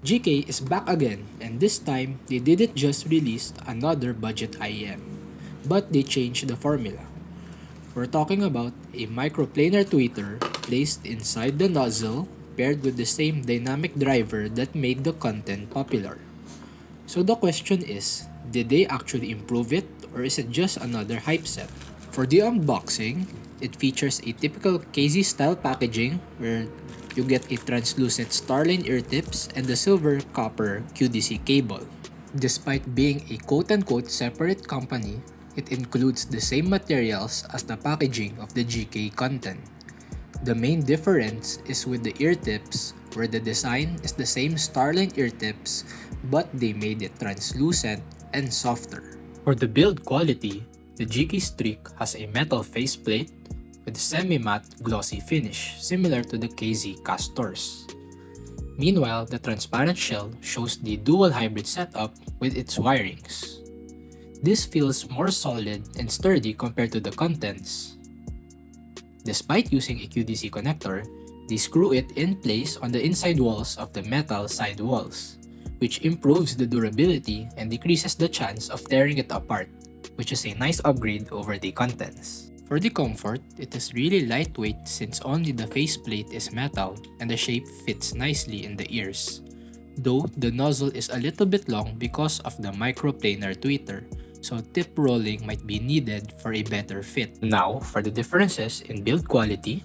GK is back again, and this time they didn't just release another budget IEM, but they changed the formula. We're talking about a microplanar tweeter placed inside the nozzle paired with the same dynamic driver that made the content popular. So the question is, did they actually improve it or is it just another hype set? For the unboxing, it features a typical KZ style packaging where you get a translucent Starline ear tips and the silver copper QDC cable. Despite being a quote-unquote separate company, it includes the same materials as the packaging of the GK Kunten. The main difference is with the ear tips, where the design is the same Starline ear tips but they made it translucent and softer. For the build quality, the GK Streak has a metal faceplate with semi-matte glossy finish similar to the KZ castors. Meanwhile, the transparent shell shows the dual hybrid setup with its wirings. This feels more solid and sturdy compared to the contents. Despite using a QDC connector, they screw it in place on the inside walls of the metal side walls, which improves the durability and decreases the chance of tearing it apart, which is a nice upgrade over the contents. For the comfort, it is really lightweight since only the faceplate is metal and the shape fits nicely in the ears. Though the nozzle is a little bit long because of the microplanar tweeter, so tip rolling might be needed for a better fit. Now, for the differences in build quality,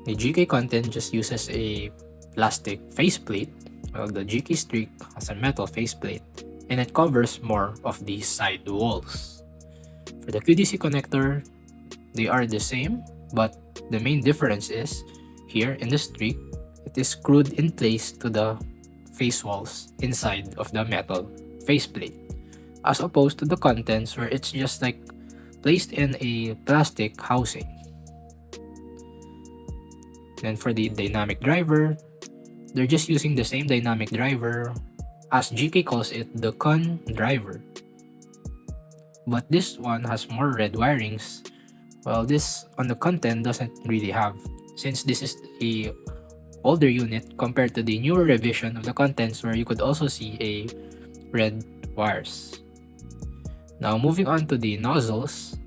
the GK Kunten just uses a plastic faceplate, while the GK Streak has a metal faceplate, and it covers more of the side walls. For the QDC connector, they are the same, but the main difference is, here in the Streak, it is screwed in place to the face walls inside of the metal faceplate, as opposed to the contents where it's just like placed in a plastic housing. Then for the dynamic driver, they're just using the same dynamic driver as GK calls it the Kun driver. But this one has more red wirings, while this on the Kunten doesn't really have, since this is a older unit compared to the newer revision of the contents where you could also see a red wires. Now moving on to the nozzles,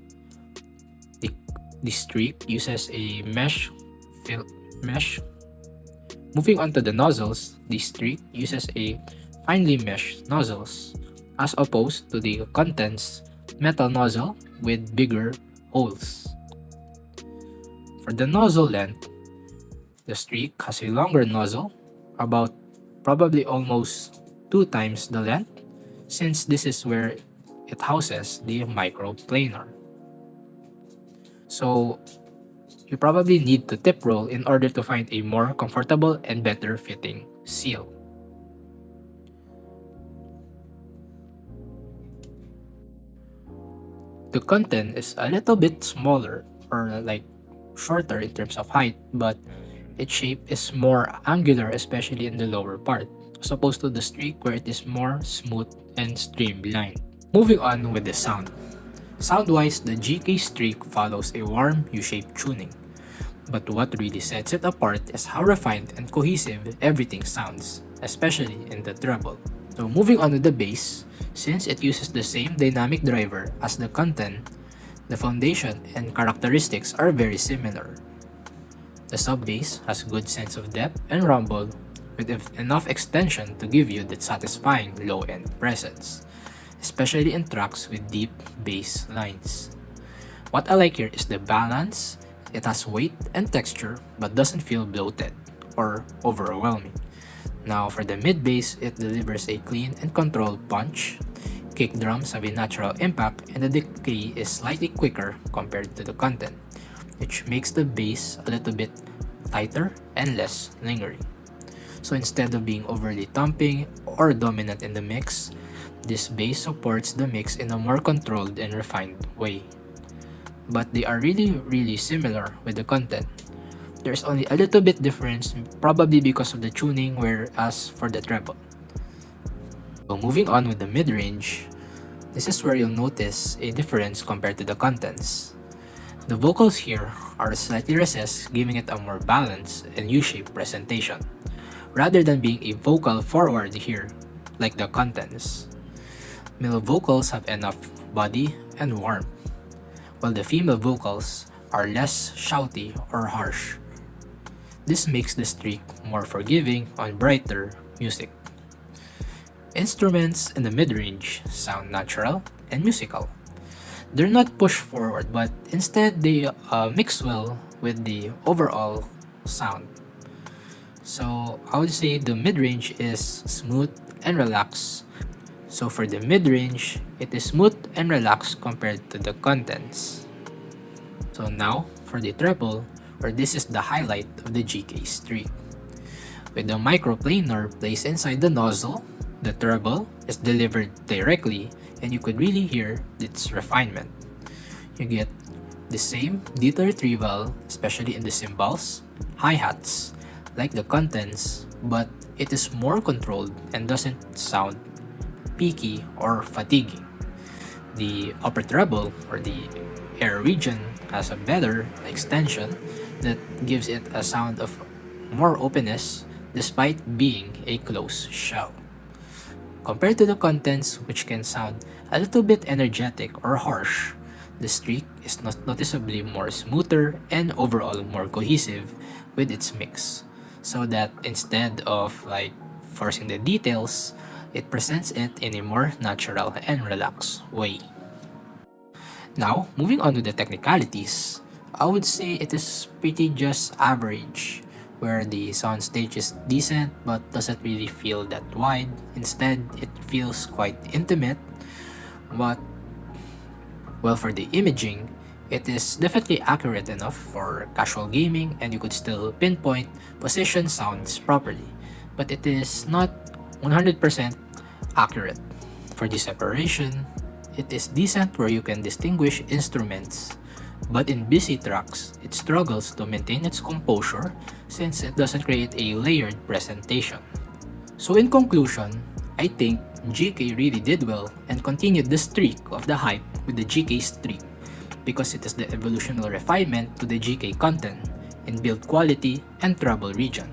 the Streak uses a mesh. Moving on to the nozzles, the Streak uses a finely meshed nozzles, as opposed to the contents metal nozzle with bigger holes. For the nozzle length, the Streak has a longer nozzle, about probably almost 2 times the length, since this is where it houses the microplanar. So you probably need to tip roll in order to find a more comfortable and better fitting seal. The Kunten is a little bit smaller or like shorter in terms of height, but its shape is more angular, especially in the lower part, as opposed to the Streak where it is more smooth and streamlined. Moving on with the sound. Sound-wise, the GK Streak follows a warm U-shaped tuning, but what really sets it apart is how refined and cohesive everything sounds, especially in the treble. So moving on to the bass, since it uses the same dynamic driver as the Kunten, the foundation and characteristics are very similar. The sub-bass has a good sense of depth and rumble with enough extension to give you that satisfying low-end presence, especially in tracks with deep bass lines. What I like here is the balance. It has weight and texture but doesn't feel bloated or overwhelming. Now for the mid-bass, it delivers a clean and controlled punch. Kick drums have a natural impact and the decay is slightly quicker compared to the Kunten, which makes the bass a little bit tighter and less lingering. So instead of being overly thumping or dominant in the mix, this bass supports the mix in a more controlled and refined way. But they are really similar with the Kunten. There's only a little bit difference, probably because of the tuning, whereas for the treble. So moving on with the mid-range, this is where you'll notice a difference compared to the contents. The vocals here are slightly recessed, giving it a more balanced and U-shaped presentation, rather than being a vocal forward here, like the Kuntens. Male vocals have enough body and warmth, while the female vocals are less shouty or harsh. This makes the streak more forgiving on brighter music. Instruments in the mid-range sound natural and musical. They're not pushed forward, but instead they mix well with the overall sound. So I would say the mid-range is smooth and relaxed. So for the mid-range, it is smooth and relaxed compared to the Kuntens. So now for the treble, where this is the highlight of the GK streak. With the microplanar placed inside the nozzle, the treble is delivered directly and you could really hear its refinement. You get the same detail retrieval, especially in the cymbals, hi-hats, like the Kuntens, but it is more controlled and doesn't sound peaky or fatiguing. The upper treble or the air region has a better extension that gives it a sound of more openness despite being a closed shell. Compared to the Kuntens, which can sound a little bit energetic or harsh, the streak is noticeably more smoother and overall more cohesive with its mix. So that instead of forcing the details, it presents it in a more natural and relaxed way. Now, moving on to the technicalities, I would say it is pretty just average, where the soundstage is decent but doesn't really feel that wide. Instead, it feels quite intimate. But, well, for the imaging, it is definitely accurate enough for casual gaming and you could still pinpoint position sounds properly. But it is not 100% accurate. For the separation, it is decent where you can distinguish instruments, but in busy tracks, it struggles to maintain its composure since it doesn't create a layered presentation. So in conclusion, I think GK really did well and continued the streak of the hype with the GK streak because it is the evolutionary refinement to the GK Kunten in build quality and treble region,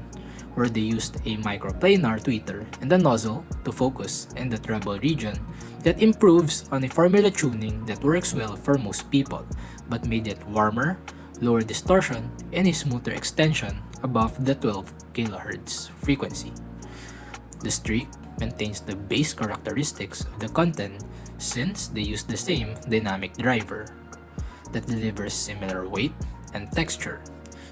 where they used a microplanar tweeter in the nozzle to focus in the treble region that improves on a formula tuning that works well for most people, but made it warmer, lower distortion, and a smoother extension above the 12 kHz frequency. The streak maintains the base characteristics of the Kunten since they use the same dynamic driver that delivers similar weight and texture.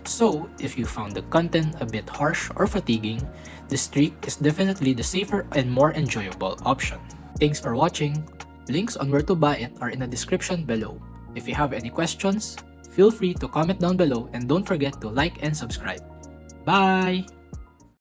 So, if you found the Kunten a bit harsh or fatiguing, the streak is definitely the safer and more enjoyable option. Thanks for watching. Links on where to buy it are in the description below. If you have any questions, feel free to comment down below and don't forget to like and subscribe. Bye!